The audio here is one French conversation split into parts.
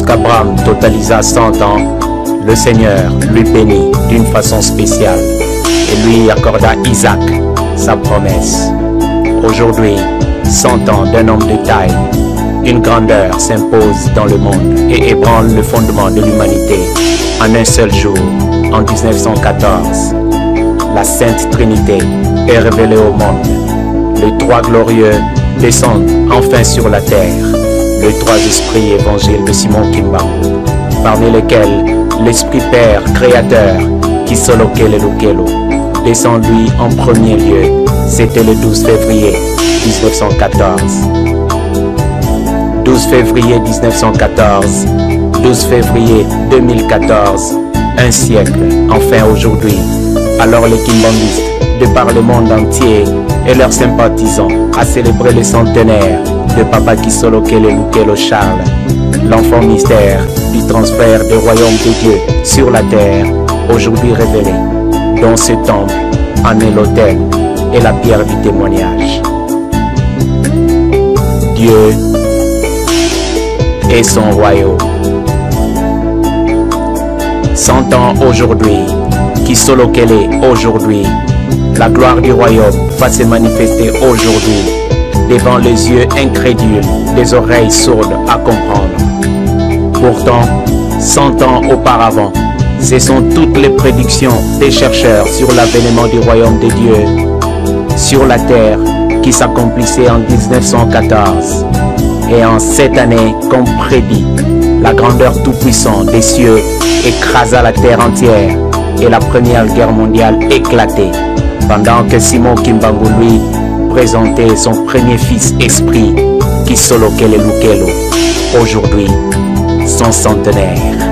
lorsqu'Abraham totalisa 100 ans, le Seigneur lui bénit d'une façon spéciale et lui accorda Isaac, sa promesse. Aujourd'hui, 100 ans d'un homme de taille, une grandeur s'impose dans le monde et ébranle le fondement de l'humanité. En un seul jour, en 1914, la Sainte Trinité est révélée au monde. Les trois glorieux descendent enfin sur la terre. Les trois esprits évangiles de Simon Kimbangu, parmi lesquels l'Esprit Père créateur Kisolo Kelelukelo descend lui en premier lieu. C'était le 12 février 1914. 12 février 1914, 12 février 2014, un siècle, enfin aujourd'hui. Alors les Kimbanguistes, de par le monde entier et leurs sympathisants, a célébré le centenaire de Papa Kisolo Kelelukelo Charles, l'enfant mystère du transfert du royaume de Dieu sur la terre, aujourd'hui révélé. Dans ce temple en est l'autel et la pierre du témoignage. Dieu et son royaume. 100 ans aujourd'hui, Kisolo Kele aujourd'hui, la gloire du royaume va se manifester aujourd'hui, devant les yeux incrédules, des oreilles sourdes à comprendre. Pourtant, 100 ans auparavant, ce sont toutes les prédictions des chercheurs sur l'avènement du royaume de Dieu sur la terre qui s'accomplissait en 1914. Et en cette année, comme prédit, la grandeur tout-puissante des cieux écrasa la terre entière et la première guerre mondiale éclatait, pendant que Simon Kimbangu lui présentait son premier fils esprit, Kisolo Kelelukelo, aujourd'hui son centenaire.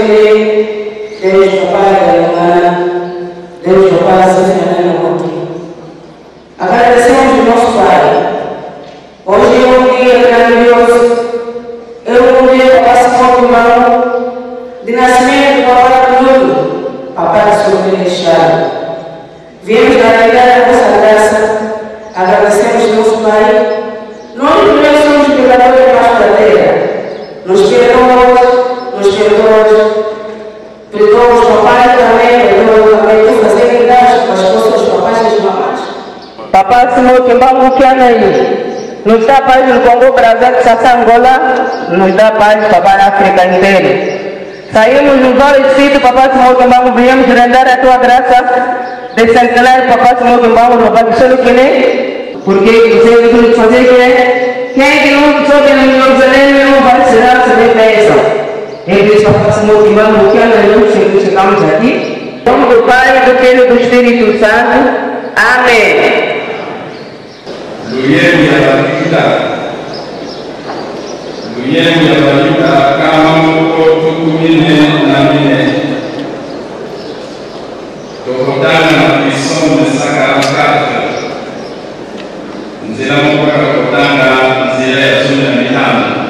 Ele, Deus do Pai da Irmã, Deus do Pai da Senhora. Agradecemos ao nosso Pai. Hoje é um dia grandioso, é um dia que passa com mão de nascimento do Papai do mundo, Papai do Senhor Celestial. Viemos dar a vossa graça, agradecemos ao nosso Pai. Nós também somos pecadores debaixo da terra. Nos perdoa os papais também, perdoa também tu fazer cuidado com as coisas dos papais e das mamães. Papai Senhor, que vamos que aí, nos dá paz no Congo, Brasil, Sassá, Angola, nos dá paz, papai, na África inteira. Saímos em vários sítios, papai Senhor, que vamos, viemos render a tua graça, descentenar, papai Senhor, que vamos roubar o seu que nem, porque você tem que fazer que quem é que não soube no Jerusalém não vai ser bem bênção. Ele só faz o que vamos, que nós chegamos aqui. Em nome do Pai, do Filho e do Espírito Santo. Amém. Luyemi ya balita kama mko tukumine na mine. Tokotana na puissance de sa caractère. Nzela mko kakotana nzela ya suna mihana.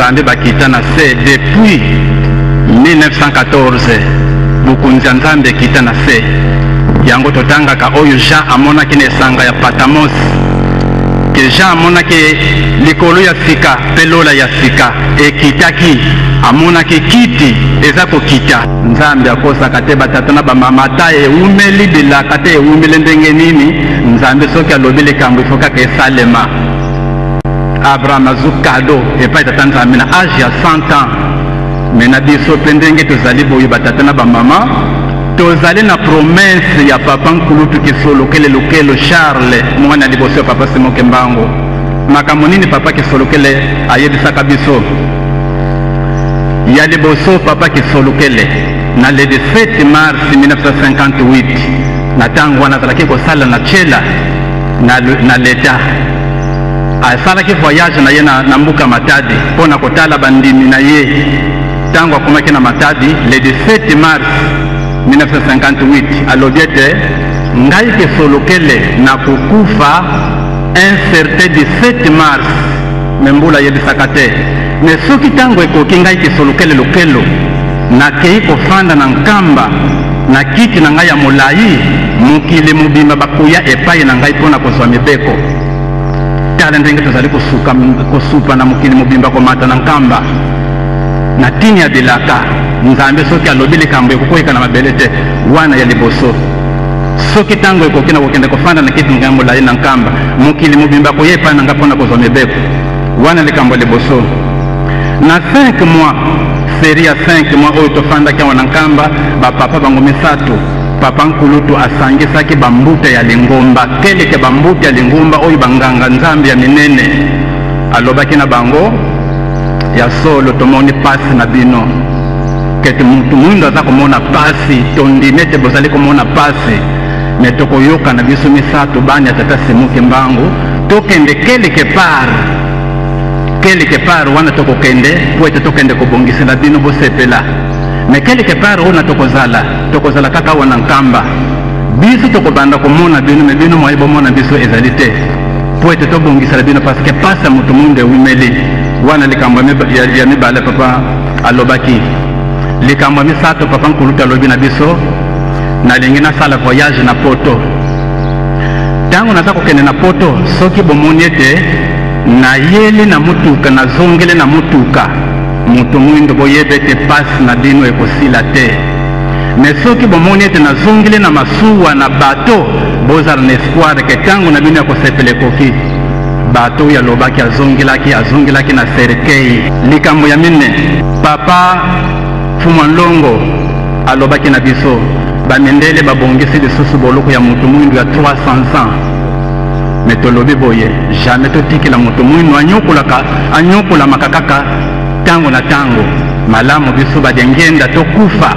Nzambe bakita na se depuis 1914 bukunzi Nzambe kita na se yango totanga ka oyo Jean amonaki na esanga ya Patamos ke Jean amonaki likolo ya sika pelola ya sika ekitaki amonaki kiti eza kokita Nzambe akosaka te batata na bamama ta eumeli bilaka te eumeli ndenge nini Nzambe soki alobi likambo ifo kaka esalema. Abraham azwi kado epai tata Nzambe na age ya 100 ans me na biso mpe ndenge tozali boye batata na bamama tozali na promese ya papa nkulutu Kisolokele Lukelo Charles mwana liboso ya papa Simoke Mbango. Makambo nini papa Kisolokele ayebisaka biso ya liboso papa Kisolokele na le 17 mars 1958 na ntango wana azalaki kosala na Tshela na leta asalaki voyage na ye na mbuka Matadi mpona kotala bandimi na ye. Ntango akomaki na Matadi le 17 mars 1958 alobi ete ngai Kisolokele na kokufa un certain 17 mars me mbula yebisaka te me soki ntango ekoki ngai Kisolokele Lukelo nakei kofanda na nkamba na kiti na ngai ya molai mokili mobimba bakuya epai na ngai mpona kozwa mibeko. Tala ndenge tozali kosupa na mokili mobimba komata na nkamba na tini ya bilaka. Nzambe soki alobi likambo ekokweka na mabele te wana ya liboso soki ntango ekoki na kokende kofanda na kiti ngai molai na nkamba mokili mobimba koya epai na ngai mpona kozwa mibeko wana likambo ya liboso. Na 5 mois seri ya 5 mois oyo tofandaki awa na nkamba bapapa bango misato papa nkulutu asangisaki bambuta ya lingomba keleke bambuta ya lingomba oyo banganga Nzambe ya minene alobaki na bango ya solo tomoni pasi na bino kete mutu mwindo aza komona pasi tondimete bozali komona pasi me tokoyoka na biso misato bani ya tata Simoke Mbango tokende keleke par wana tokokende po ete tokende kobongisela bino bosepela me keleke par wana tokozala kaka wana nkamba biso tokobanda komona bino me bino mwayi bomona biso ezali te po ete tobongisela bino parce que pasa mutu mwindo ewumeli wana likambo ya mibale papa alobaki. Likambo misato papa nkulutu alobi na biso nalingi nasala voyage na poto. Ntango naza kokende na poto soki bomoni ete nayeli na mutuka nazongele na mutuka mutu mwindo boyebe ete pasi na bino ekosila te me soki bomoni ete nazongele na masuwa na bato bozala na espoir ke ntango na bino ya kosepela ekoki. Bato oyo alobaki azongelaki na serikei. Likambo ya mine papa Fumanlongo alobaki na biso bamendele babongisi lisusu boloko ya mutu mwindo ya 300 ans me tolobi boye jamais totikela mutu mwindo anyokolamaka kaka ntango na ntango malamu biso badengenda tokufa.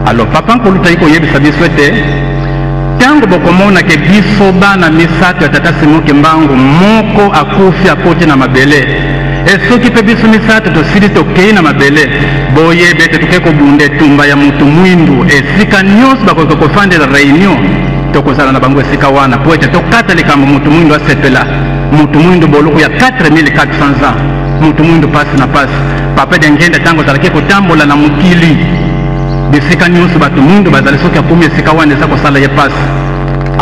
Alo papa nkulutu ayi koyebisa biso ete ntango bokomona ke biso bana misato ya tata Simoke Mbango moko akufi akoti na mabele soki mpe biso misato tosili tokei na mabele boyebe ete toke kobunda etumba ya mutu mwindu esika nyonso bakoki kofandela réunion tokozala na bango esika wana po ete tokata likambo mutu mwindu asepela mutu mwindu boloko ya 4400 ans mutu mwindu pasi na pasi papa dengenda ntango azalaki kotambola na mokili bisika nyonso bato mwindu bazali soki akumi esika wana eza kosala ye pasi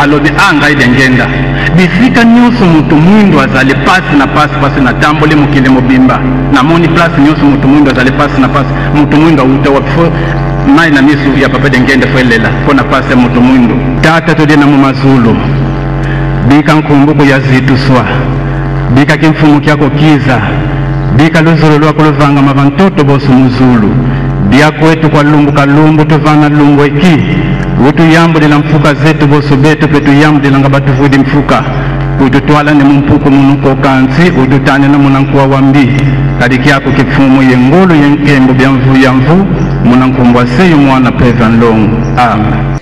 alobi ngai dengenda bisika nyonso mutu mwindu azali pasi na tamboli mokili mobimba namoni place nyonso mutu mwindu azali pasi na pasi mutu mwindu awuta wapifo mai na misu ya papa dengenda fo elela mpona pasi ya mutu mwindu. Tata todi na mumazulu bika nkumbuko ya zitu swa bika kimfumu kyako kiza bika luzulu lwako luvanga mavantoto bosu muzulu dia kwetu kwa lumbu kalumbu tuvana lumbu eki utu yambu dila mfuka zetu bosu betu petu yambu dila nga batuvudi mfuka ututwala ne mumpuko munuko kansi ututane na munankuwa wambi kadiki yako kifumu yengolo yenkembo byamvu yamvu munankumbwa seyu mwana pevan longu. Amen.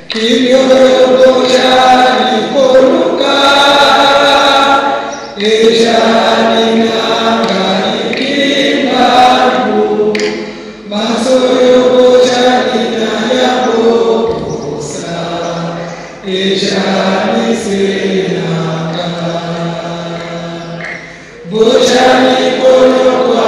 Bojani kono kwa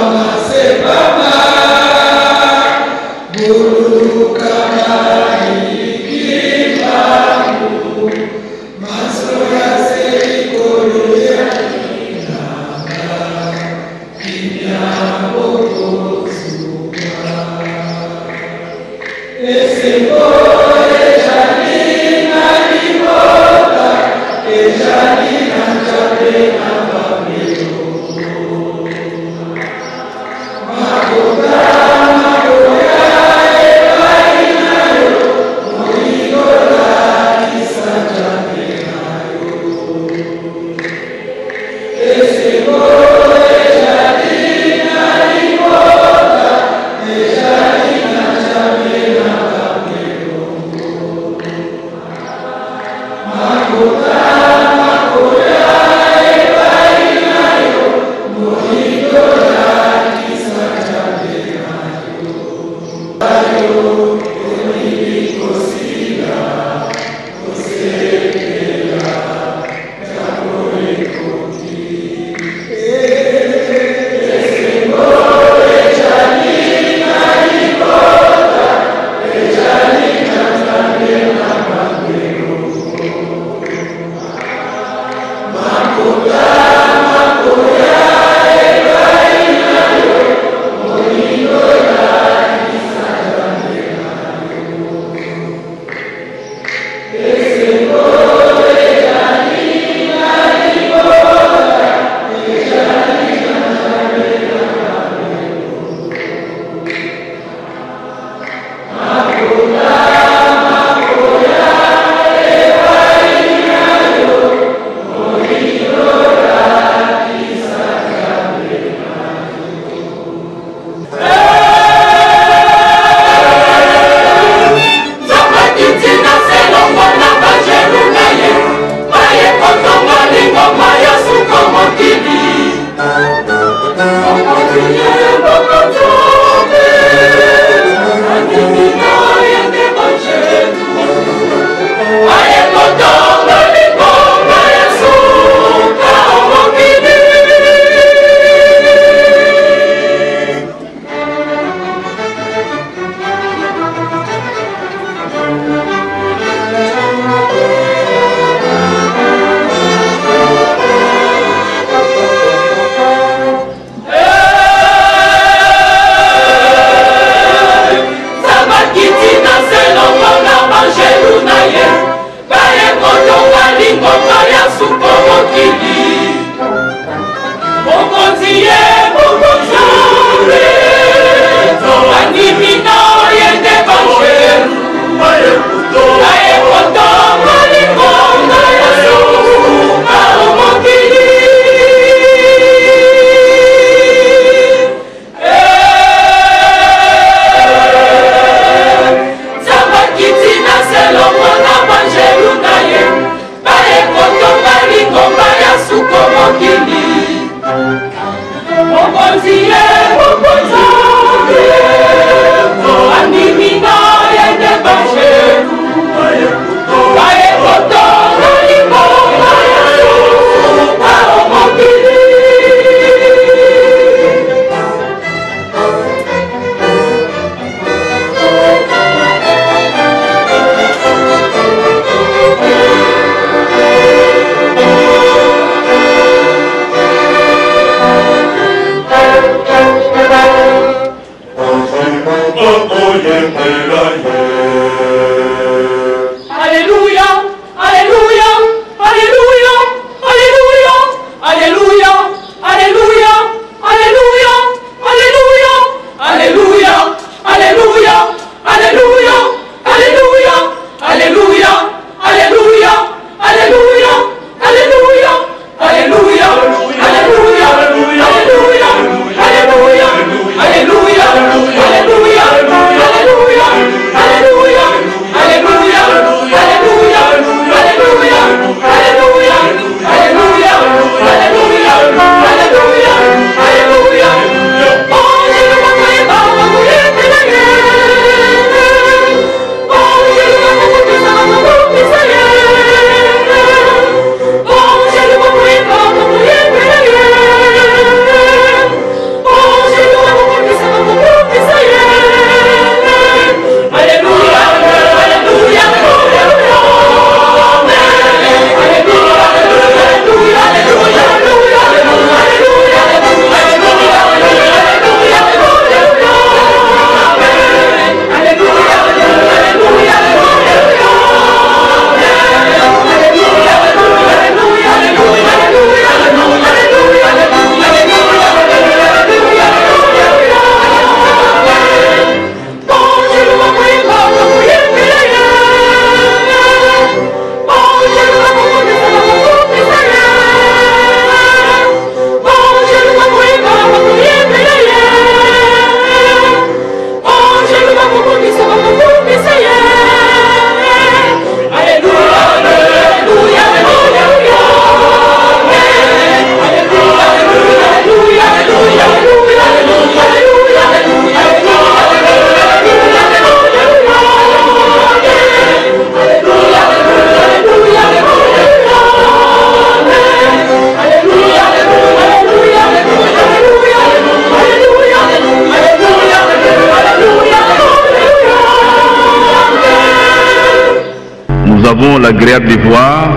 avons l'agréable devoir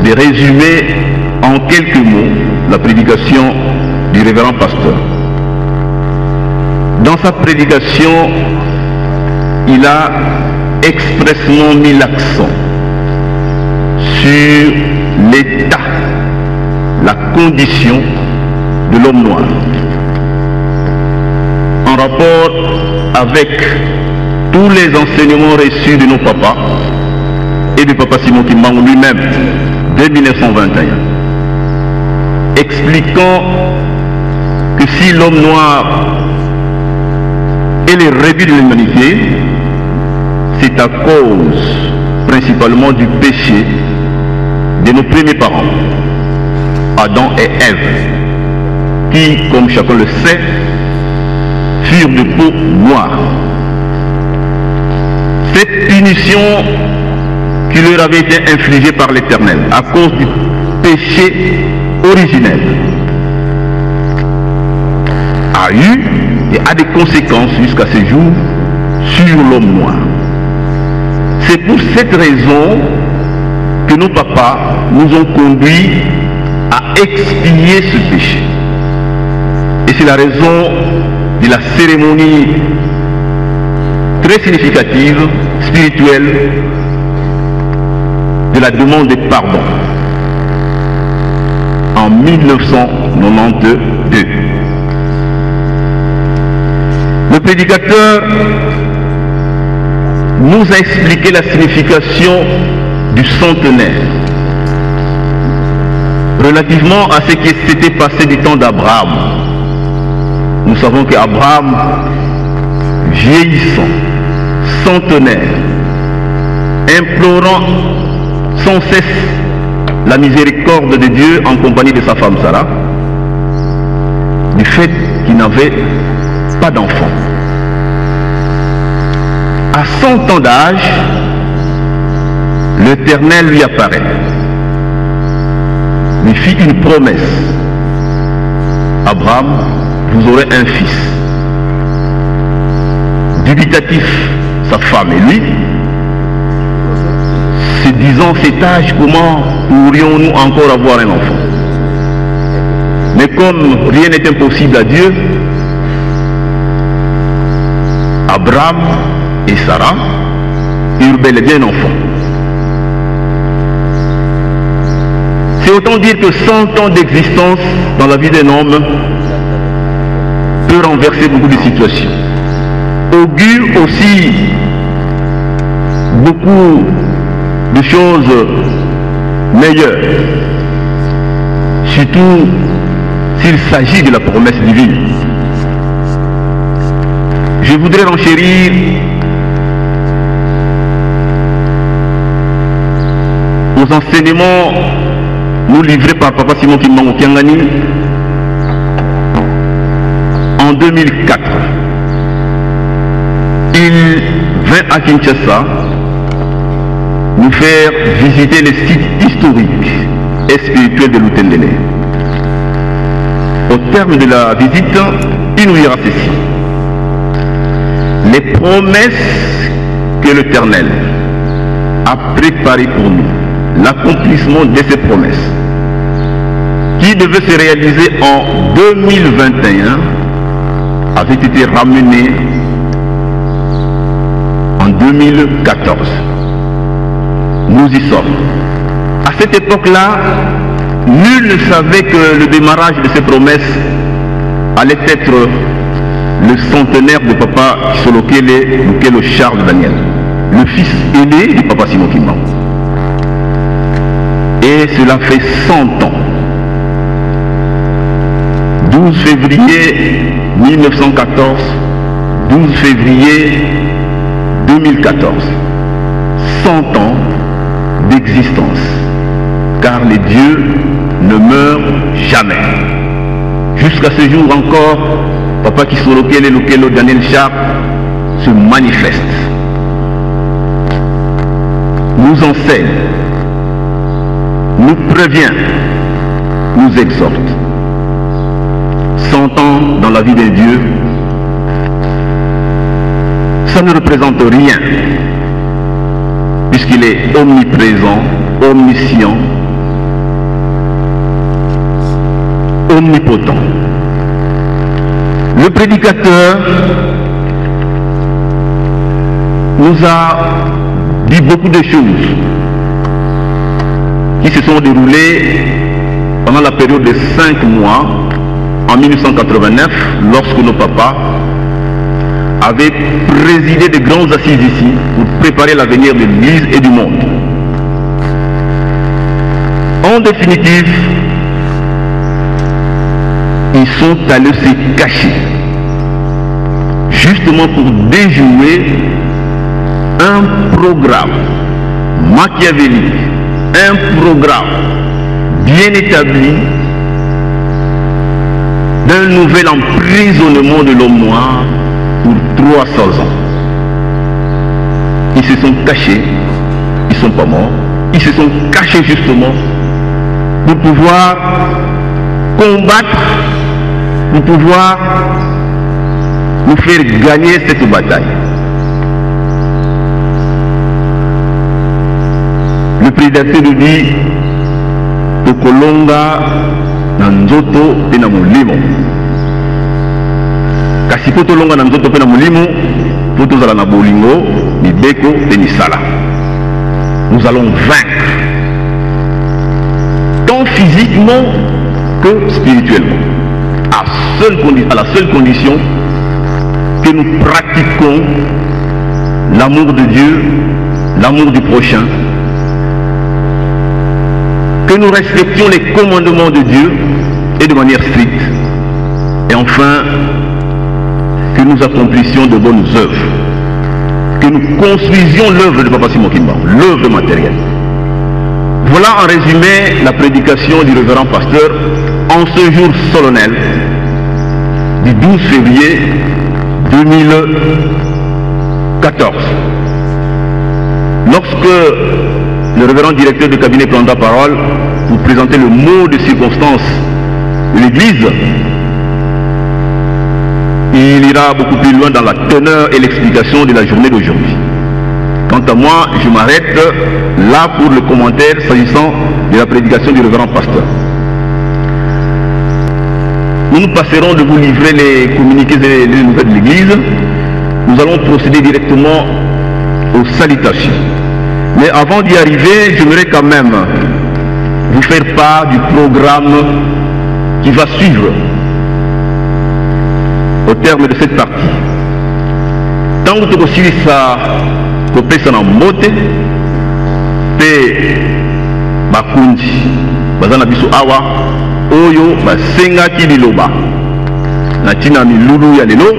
de résumer en quelques mots la prédication du révérend pasteur. Dans sa prédication, il a expressement mis l'accent sur l'état, la condition de l'homme noir, en rapport avec tous les enseignements reçus de nos papas et du papa Simon Kimbangu lui-même dès 1921, expliquant que si l'homme noir est le réduit de l'humanité, c'est à cause principalement du péché de nos premiers parents, Adam et Ève, qui, comme chacun le sait, furent de peau noire. Cette punition qui leur avait été infligée par l'Éternel à cause du péché originel a eu et a des conséquences jusqu'à ce jour sur l'homme noir. C'est pour cette raison que nos papas nous ont conduits à expier ce péché. Et c'est la raison de la cérémonie très significative, spirituelle, de la demande de pardon en 1992. Le prédicateur nous a expliqué la signification du centenaire relativement à ce qui s'était passé du temps d'Abraham. Nous savons qu'Abraham, vieillissant, centenaire, implorant sans cesse la miséricorde de Dieu en compagnie de sa femme Sarah, du fait qu'il n'avait pas d'enfant. À 100 ans d'âge, l'Éternel lui apparaît, lui fit une promesse. Abraham, vous aurez un fils. Dubitatif, sa femme et lui, se disant cet âge, comment pourrions-nous encore avoir un enfant? Mais comme rien n'est impossible à Dieu, Abraham et Sarah eurent bel et bien un enfant. C'est autant dire que 100 ans d'existence dans la vie d'un homme peut renverser beaucoup de situations. Augure aussi beaucoup de choses meilleures, surtout s'il s'agit de la promesse divine. Je voudrais renchérir aux enseignements nous livrés par Papa Simon Kimbangu Kiangani en 2004. Il vint à Kinshasa nous faire visiter les sites historiques et spirituels de Lutendele. Au terme de la visite, il nous dira ceci: les promesses que l'Éternel a préparées pour nous, l'accomplissement de ces promesses, qui devaient se réaliser en 2021, avait été ramené en 2014. Nous y sommes. À cette époque-là, nul ne savait que le démarrage de ces promesses allait être le centenaire de Papa Solokele Charles Daniel, le fils aîné du Papa Simon Kimbangu. Et cela fait 100 ans. 12 février 1914, 12 février 2014. 100 ans d'existence, car les dieux ne meurent jamais. Jusqu'à ce jour encore, Papa Kisolokele Daniel Charles se manifeste, nous enseigne, nous prévient, nous exhorte. 100 ans dans la vie des dieux, ça ne représente rien puisqu'il est omniprésent, omniscient, omnipotent. Le prédicateur nous a dit beaucoup de choses qui se sont déroulées pendant la période de 5 mois en 1989, lorsque nos papas avaient présidé de grandes assises ici pour préparer l'avenir de l'Église et du monde. En définitive, ils sont allés se cacher, justement pour déjouer un programme machiavélique, un programme bien établi d'un nouvel emprisonnement de l'homme noir pour 300 ans. Ils se sont cachés, ils ne sont pas morts, ils se sont cachés justement pour pouvoir combattre, pour pouvoir nous faire gagner cette bataille. Le prédicateur nous dit Tokolonga Nanzoto et Namulimo. Kasi po tolonga Nanzoto pe Namulimo, po tozala na bolingo, ni beko et ni sala. Nous allons vaincre, tant physiquement que spirituellement, à la seule condition que nous pratiquons l'amour de Dieu, l'amour du prochain, que nous respections les commandements de Dieu et de manière stricte, et enfin que nous accomplissions de bonnes œuvres, que nous construisions l'œuvre de Papa Simon Kimbangu, l'œuvre matérielle. Voilà en résumé la prédication du révérend pasteur en ce jour solennel du 12 février 2014. Lorsque le révérend directeur de cabinet prend la parole pour présenter le mot de circonstance de l'Église, il ira beaucoup plus loin dans la teneur et l'explication de la journée d'aujourd'hui. Quant à moi, je m'arrête là pour le commentaire s'agissant de la prédication du révérend pasteur. Nous passerons de vous livrer les communiqués et les nouvelles de l'Église. Nous allons procéder directement aux salutations. Mais avant d'y arriver, j'aimerais quand même vous faire part du programme qui va suivre au terme de cette partie. Tant que vous avez ça, vous pouvez s'en moter, et bakundi, bazana biso awa, oyo basenga kililoba, na tina milulu ya lelo,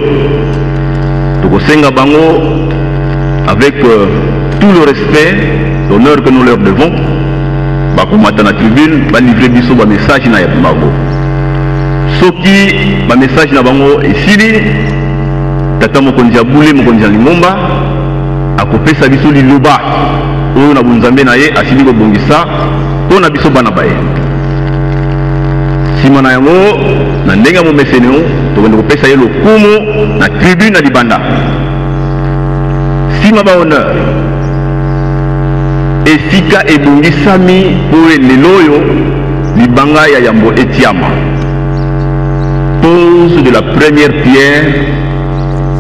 toko senga bango avec tout le respect, l'honneur que nous leur devons, bakomata na tribune, ba livrer biso ba message na yabango. Soki ba message na bango esili, tata mokonzi ya bule mokonzi ya lingomba, akopesa biso liloba, oyo na bunzambe na ye asili ko bongisa, to na biso bana baye. Sima na yango, na ndenga mo meseneo, to ko kopesa ye lokumu na tribune na libanda. Sima ba honneur. Esika ebongisami oye leloyo libanga ya yambo etiama. Pose de la première pierre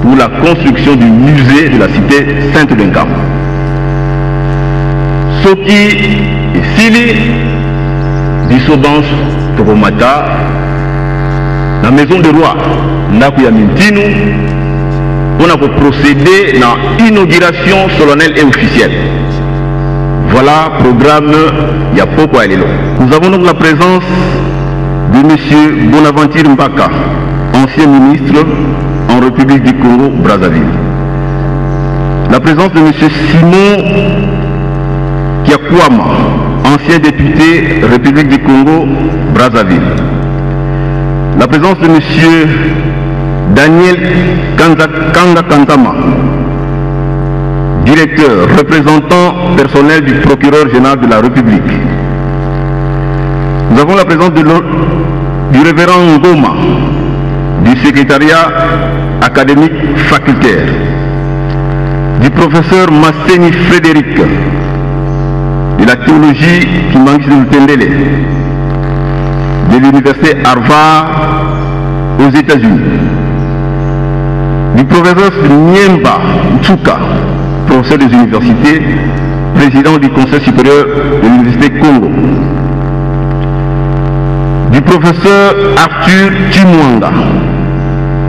pour la construction du musée de la cité Sainte d'Enkam. Soki esili disobans tokomata la maison de roi ndaku ya Mintinu on a procédé à l'inauguration solennelle et officielle. Voilà programme Yapoko Alelo. Nous avons donc la présence de M. Bonaventure Mbaka, ancien ministre en République du Congo, Brazzaville. La présence de M. Simon Kiakwama, ancien député République du Congo, Brazzaville. La présence de M. Daniel Kanga Kantama, directeur, représentant personnel du procureur général de la République. Nous avons la présence du révérend Ngoma, du secrétariat académique facultaire, du professeur Masseni Frédéric, de la théologie qui manque de l'université Harvard aux États-Unis, du professeur Niemba Tsuka, professeur des universités, président du Conseil supérieur de l'Université Congo, du professeur Arthur Chimwanga,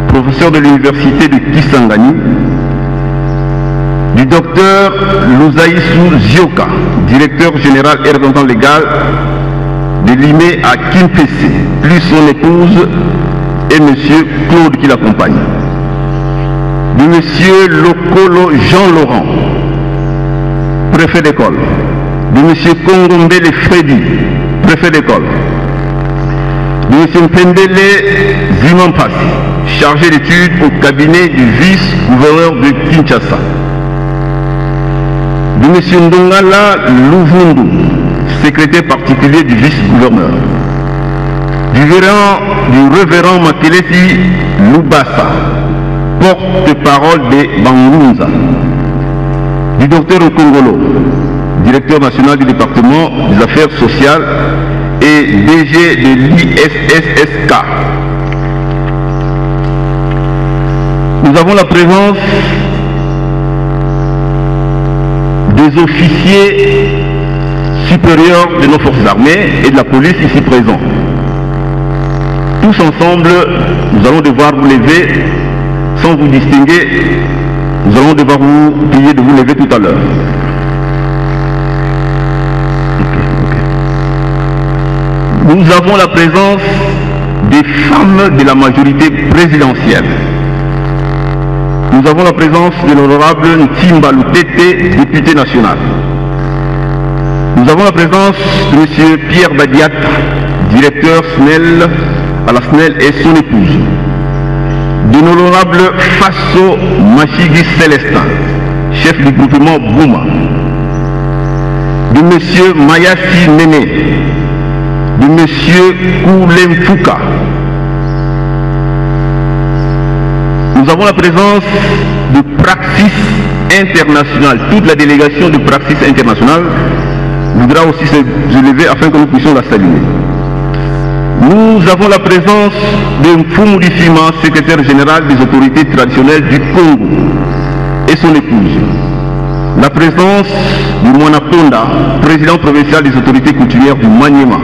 professeur de l'Université de Kisangani, du docteur Luzaïsou Zioka, directeur général et représentant légal de l'IME à Kimpese, plus son épouse et monsieur Claude qui l'accompagne, de monsieur Lokolo Jean-Laurent, préfet d'école, de monsieur Kongombele Freddy, préfet d'école, de monsieur Mpendele Zimampasi, chargé d'études au cabinet du vice-gouverneur de Kinshasa, de M. Ndongala Louvundu, secrétaire particulier du vice-gouverneur, du révérend Makelesi Lubasa, porte-parole de Bangunza, du docteur Okongolo, directeur national du département des affaires sociales et DG de l'ISSSK. Nous avons la présence des officiers supérieurs de nos forces armées et de la police ici présents. Tous ensemble, nous allons devoir vous lever sans vous distinguer. Nous allons devoir vous prier de vous lever tout à l'heure. Nous avons la présence des femmes de la majorité présidentielle. Nous avons la présence de l'honorable Ntimba Lutete, député national. Nous avons la présence de M. Pierre Badiat, directeur SNEL à la SNEL et son épouse. De l'honorable Fasso Machigi Célestin, chef du groupement Bouma. De M. Mayasi Nene. De M. Koulem Fouka. Nous avons la présence de Praxis International. Toute la délégation de Praxis International voudra aussi se lever afin que nous puissions la saluer. Nous avons la présence de Mfumu Difima, secrétaire général des autorités traditionnelles du Congo et son épouse. La présence de Mwana Ponda, président provincial des autorités coutumières du Maniema.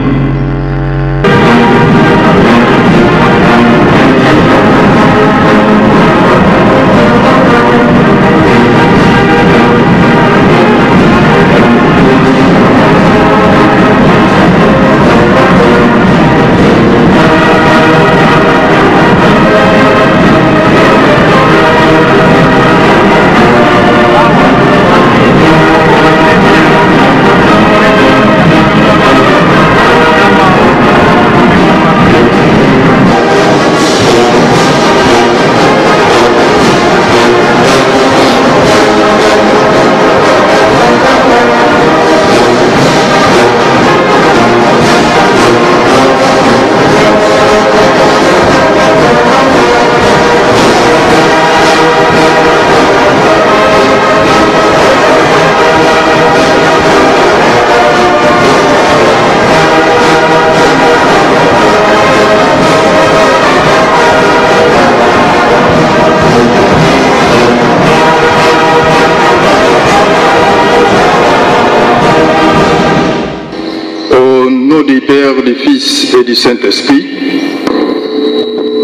Du Père, du Fils et du Saint-Esprit,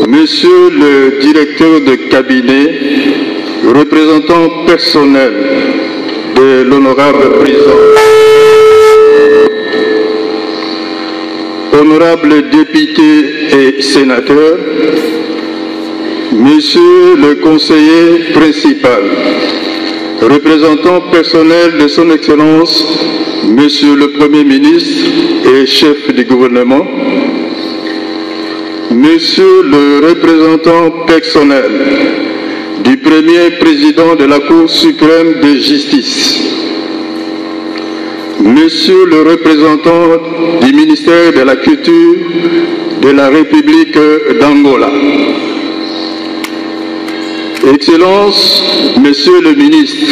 Monsieur le directeur de cabinet, représentant personnel de l'honorable président, honorables députés et sénateurs, Monsieur le conseiller principal, représentant personnel de son Excellence, Monsieur le Premier ministre et chef du gouvernement, Monsieur le représentant personnel du premier président de la Cour suprême de justice, Monsieur le représentant du ministère de la Culture de la République d'Angola, Excellence, Monsieur le ministre,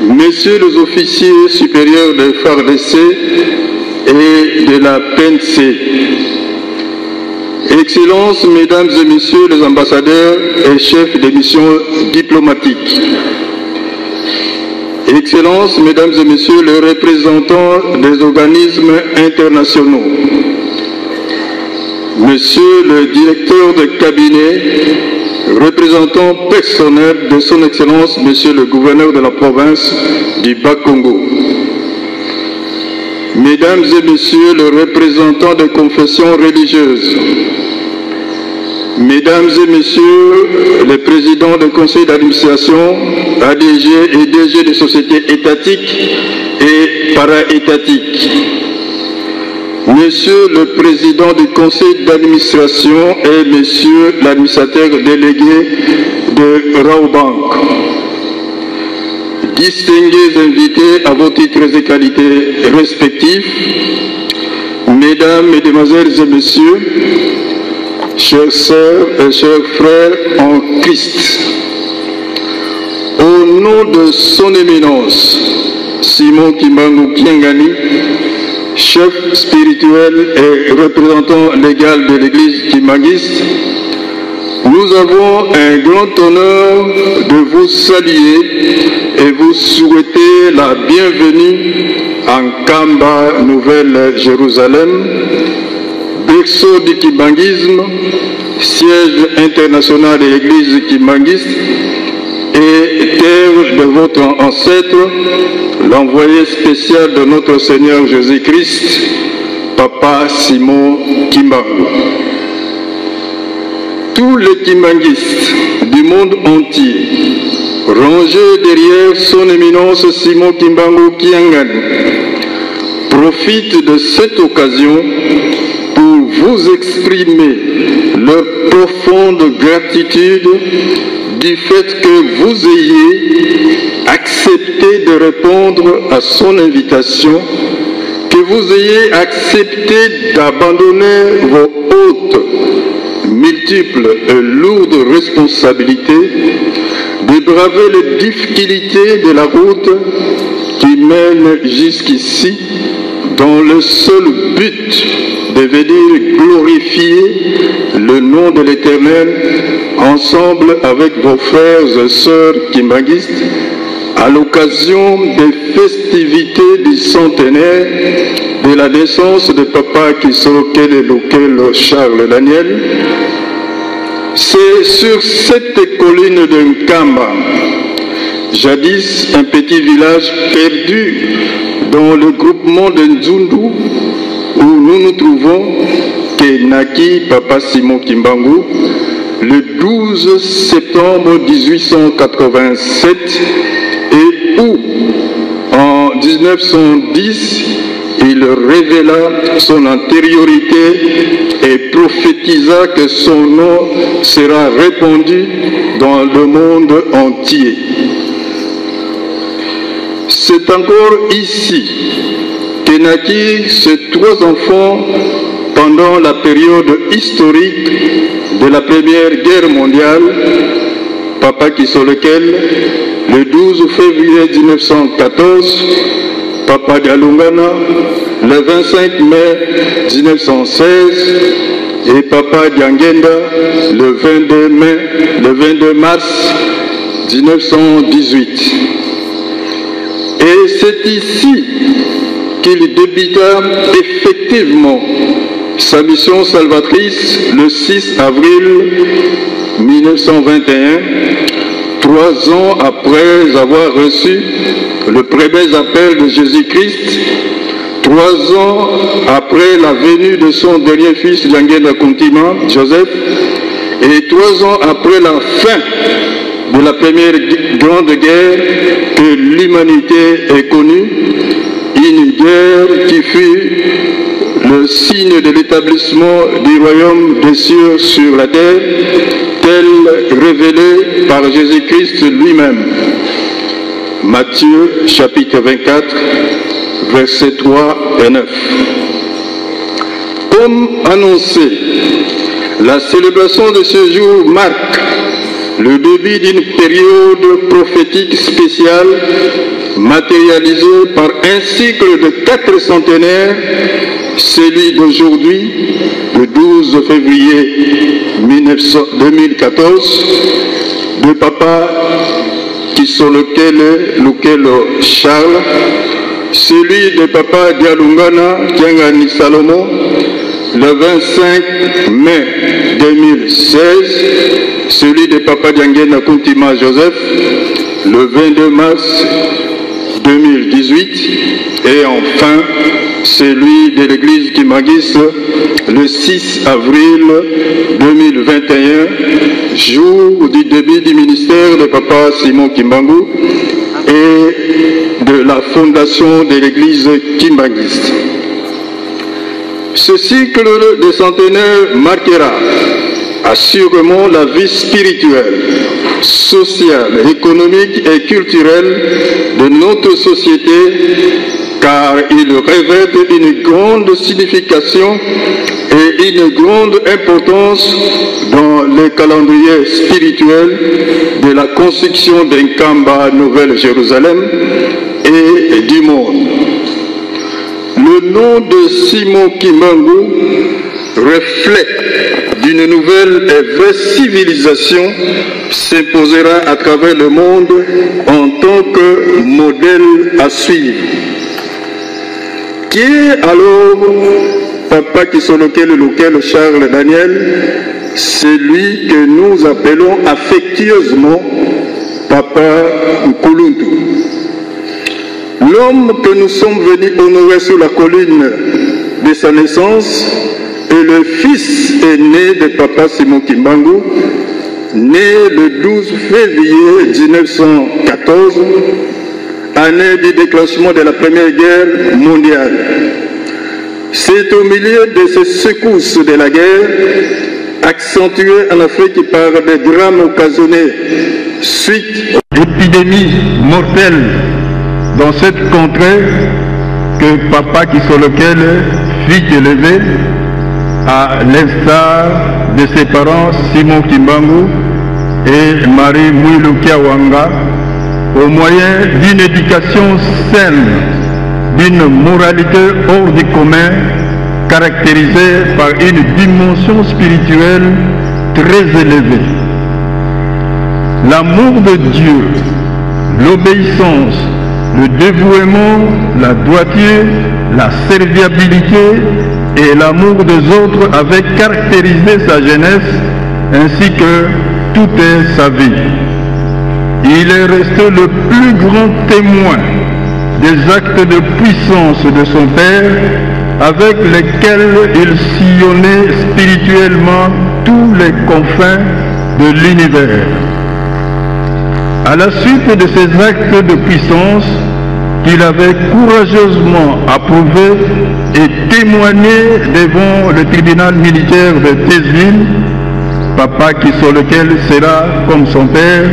Messieurs les officiers supérieurs de FARDC et de la PNC, Excellences, Mesdames et Messieurs les ambassadeurs et chefs des missions diplomatiques, Excellences, Mesdames et Messieurs les représentants des organismes internationaux, Monsieur le directeur de cabinet, représentant personnel de son Excellence, Monsieur le gouverneur de la province du Bas-Congo, Mesdames et Messieurs les représentants des confessions religieuses, Mesdames et Messieurs les présidents des conseils d'administration, ADG et DG des sociétés étatiques et para-étatiques, Monsieur le président du conseil d'administration et Monsieur l'administrateur délégué de Raobank, distingués invités à vos titres et qualités respectifs, Mesdames, Mesdemoiselles et Messieurs, chères sœurs et chers frères en Christ, au nom de son éminence, Simon Kimbangu Kiangani, chef spirituel et représentant légal de l'église kimbanguiste, nous avons un grand honneur de vous saluer et vous souhaiter la bienvenue en Kamba, Nouvelle-Jérusalem, berceau du kimbanguisme, siège international de l'église kimbanguiste et terre de votre ancêtre, l'envoyé spécial de notre Seigneur Jésus-Christ, Papa Simon Kimbangu. Tous les kimbanguistes du monde entier, rangés derrière son éminence Simon Kimbangu Kiangani, profitent de cette occasion pour vous exprimer leur profonde gratitude du fait que vous ayez accepté de répondre à son invitation, que vous ayez accepté d'abandonner vos hautes, multiples et lourdes responsabilités, de braver les difficultés de la route qui mène jusqu'ici, dans le seul but de venir glorifier le nom de l'Éternel ensemble avec vos frères et sœurs kimbanguistes à l'occasion des festivités du centenaire de la naissance de Papa Kisolokele Lokelo Charles Daniel. C'est sur cette colline de Nkamba, jadis un petit village perdu dans le groupement de Nzundu, où nous nous trouvons, que naquit Papa Simon Kimbangu le 12 septembre 1887 et où, en 1910, il révéla son antériorité et prophétisa que son nom sera répandu dans le monde entier. C'est encore ici que naquirent ces trois enfants pendant la période historique de la Première Guerre mondiale, Papa Kisolokele, le 12 février 1914, Papa Galungana, le 25 mai 1916, et Papa Diangenda, le 22 mars 1918. Et c'est ici qu'il débuta effectivement sa mission salvatrice le 6 avril 1921, 3 ans après avoir reçu le premier appel de Jésus-Christ, 3 ans après la venue de son dernier fils Diangenda Kuntima, Joseph, et 3 ans après la fin de la première grande guerre que l'humanité ait connue, une guerre qui fut le signe de l'établissement du royaume des cieux sur la terre, tel révélé par Jésus-Christ lui-même. Matthieu chapitre 24, versets 3 et 9. Comme annoncé, la célébration de ce jour marque le début d'une période prophétique spéciale matérialisée par un cycle de 4 centenaires, celui d'aujourd'hui, le 12 février 2014, de papa qui sont lequel Charles, celui de papa Dialungana Kiangani Salomon, le 25 mai 2016, celui de papa Diangena Kuntima Joseph, le 22 mars 2018, et enfin celui de l'église Kimagis, le 6 avril 2021, jour du début du ministère de papa Simon Kimbangu et de la fondation de l'église Kimagis. Ce cycle de centenaires marquera assurément la vie spirituelle, sociale, économique et culturelle de notre société, car il revêt une grande signification et une grande importance dans le calendrier spirituel de la construction d'un Kamba Nouvelle-Jérusalem et du monde. Le nom de Simon Kimbangu, reflet d'une nouvelle et vraie civilisation, s'imposera à travers le monde en tant que modèle à suivre. Qui est alors papa qui sont lequel Charles Daniel? C'est lui que nous appelons affectueusement Papa Nkuluntu. L'homme que nous sommes venus honorer sur la colline de sa naissance est le fils aîné de papa Simon Kimbangu, né le 12 février 1914, année du déclenchement de la Première Guerre mondiale. C'est au milieu de ces secousses de la guerre, accentuées en Afrique par des drames occasionnés suite aux épidémies mortelles dans cette contrée, que papa qui sur lequel fut élevé, à l'instar de ses parents Simon Kimbangu et Marie Mouilou Kiawanga, au moyen d'une éducation saine, d'une moralité hors du commun, caractérisée par une dimension spirituelle très élevée. L'amour de Dieu, l'obéissance, le dévouement, la droiture, la serviabilité et l'amour des autres avaient caractérisé sa jeunesse ainsi que toute sa vie. Il est resté le plus grand témoin des actes de puissance de son père avec lesquels il sillonnait spirituellement tous les confins de l'univers. À la suite de ces actes de puissance qu'il avait courageusement approuvés et témoignés devant le tribunal militaire de Thésville, papa qui sur lequel sera, comme son père,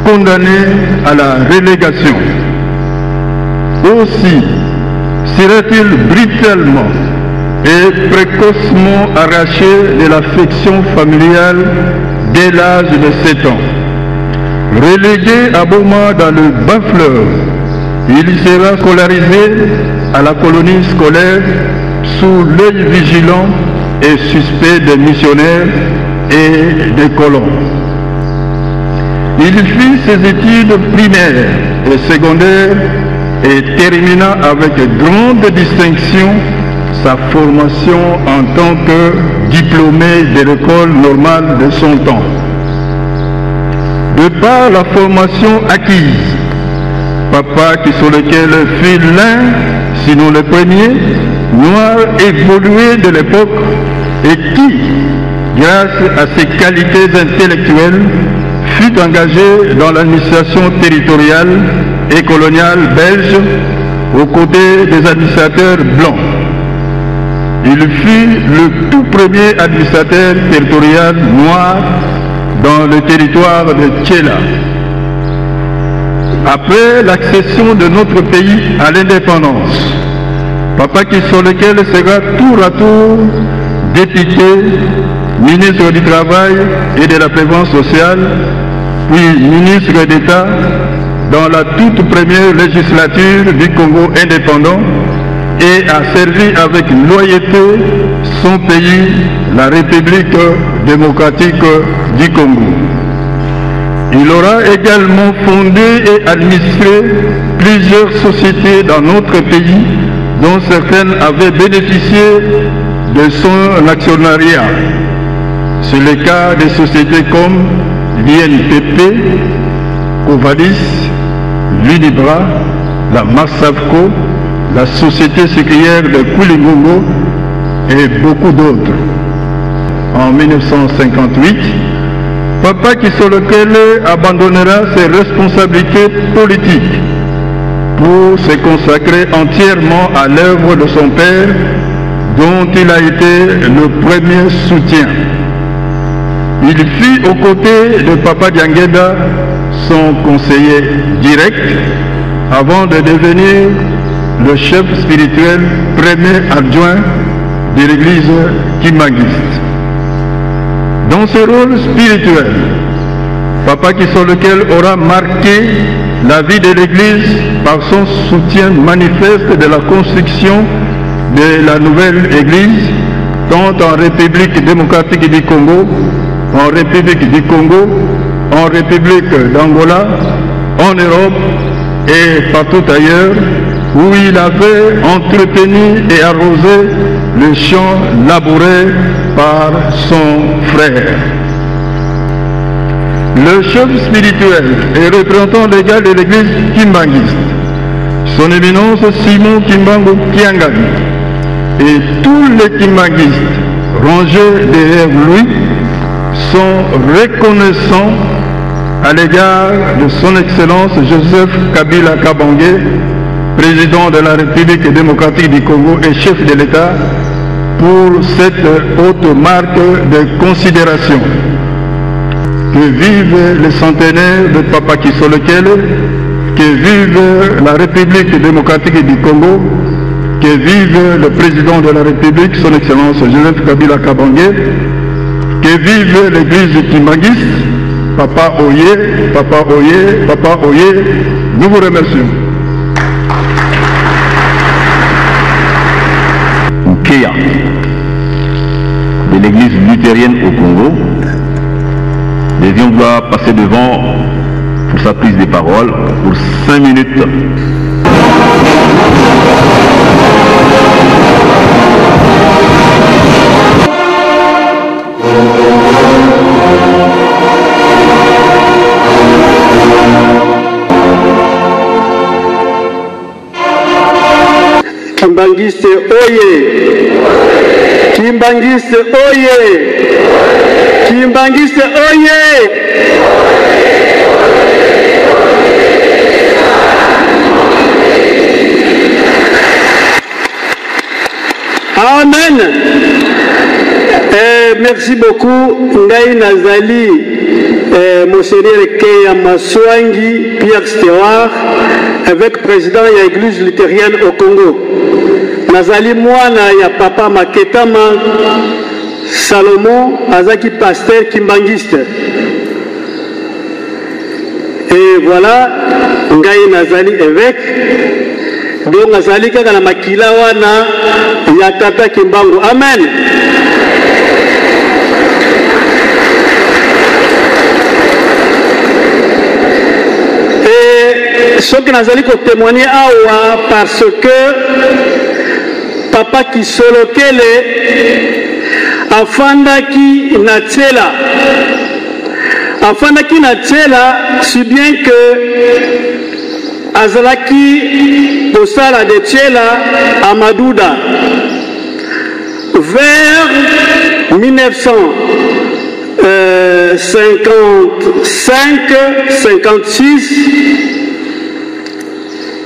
condamné à la relégation. Aussi sera-t-il brutalement et précocement arraché de l'affection familiale dès l'âge de 7 ans. Relégué à Boma dans le Bas-Fleuve, il y sera scolarisé à la colonie scolaire sous l'œil vigilant et suspect des missionnaires et des colons. Il fit ses études primaires et secondaires et termina avec grande distinction sa formation en tant que diplômé de l'école normale de son temps. De par la formation acquise, papa qui sur lequel fut l'un, sinon le premier, noir évolué de l'époque et qui, grâce à ses qualités intellectuelles, fut engagé dans l'administration territoriale et coloniale belge aux côtés des administrateurs blancs. Il fut le tout premier administrateur territorial noir dans le territoire de Tchéla. Après l'accession de notre pays à l'indépendance, papa qui sur lequel sera tour à tour député, ministre du Travail et de la Prévoyance sociale, puis ministre d'État dans la toute première législature du Congo indépendant et a servi avec loyauté son pays, la République démocratique du Congo. Il aura également fondé et administré plusieurs sociétés dans notre pays, dont certaines avaient bénéficié de son actionnariat. C'est le cas des sociétés comme l'INPP, Covadis, l'Unibra, la Massavco, la Société sucrière de Koulingongo et beaucoup d'autres. En 1958, Papa Kisolokele abandonnera ses responsabilités politiques pour se consacrer entièrement à l'œuvre de son père, dont il a été le premier soutien. Il fut aux côtés de Papa Diangueda son conseiller direct avant de devenir le chef spirituel premier adjoint de l'église kimbanguiste. Dans ce rôle spirituel, Papa Kisolokele aura marqué la vie de l'église par son soutien manifeste de la construction de la nouvelle église, tant en République démocratique du Congo, en République du Congo, en République d'Angola, en Europe et partout ailleurs, où il avait entretenu et arrosé le champ labouré par son frère. Le chef spirituel et représentant légal de l'église kimbanguiste, son éminence Simon Kimbangu Kiangani, et tous les kimbanguistes rangés derrière lui sont reconnaissants à l'égard de son Excellence Joseph Kabila Kabange, président de la République démocratique du Congo et chef de l'État, pour cette haute marque de considération. Que vive les centenaires de Papa Kisolokele, que vive la République démocratique du Congo, que vive le président de la République, son Excellence Joseph Kabila Kabange, que vive l'église kimbanguiste. Papa Oye, Papa Oye, Papa Oye, nous vous remercions. Kéa de l'église luthérienne au Congo devions vouloir passer devant pour sa prise de parole pour 5 minutes. Kimbanguiste oye! Kimbanguiste oye! Kimbanguiste oye! Amen! Merci beaucoup, Ngai Nazali, Monseigneur Keya Maswangi, Pierre Stewart, avec président de l'église luthérienne au Congo. Nazali Mwana ya Papa Maketama Salomon Azaki pasteur kimbanguiste. Et voilà, Ngai Nazali évêque. Donc Nazali kaka na makila wana ya Tata Kimbangu. Amen. Et ce que Nazali ko témoigner awa parce que Papa Kisolokele afandaki na tsela. Afandaki na tsela, si bien que azalaki kosala de tsela à Madouda. Vers 1955-56,